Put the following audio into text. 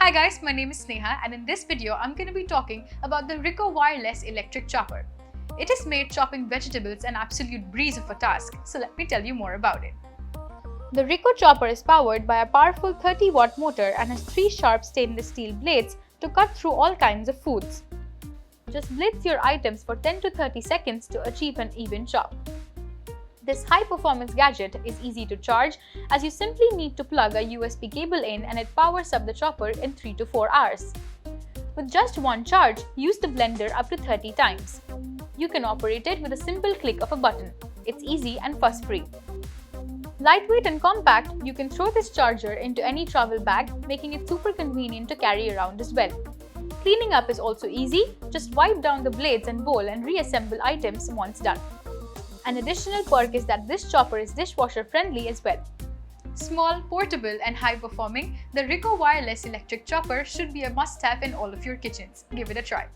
Hi guys, my name is Sneha and in this video I'm going to be talking about the Rico wireless electric chopper. It has made chopping vegetables an absolute breeze of a task, so let me tell you more about it. The Rico chopper is powered by a powerful 30-watt motor and has 3 sharp stainless steel blades to cut through all kinds of foods. Just blitz your items for 10 to 30 seconds to achieve an even chop. This high-performance gadget is easy to charge as you simply need to plug a USB cable in and it powers up the chopper in 3 to 4 hours. With just one charge, use the blender up to 30 times. You can operate it with a simple click of a button. It's easy and fuss-free. Lightweight and compact, you can throw this charger into any travel bag, making it super convenient to carry around as well. Cleaning up is also easy. Just wipe down the blades and bowl and reassemble items once done. An additional perk is that this chopper is dishwasher friendly as well. Small, portable and high-performing, the Rico wireless electric chopper should be a must-have in all of your kitchens. Give it a try.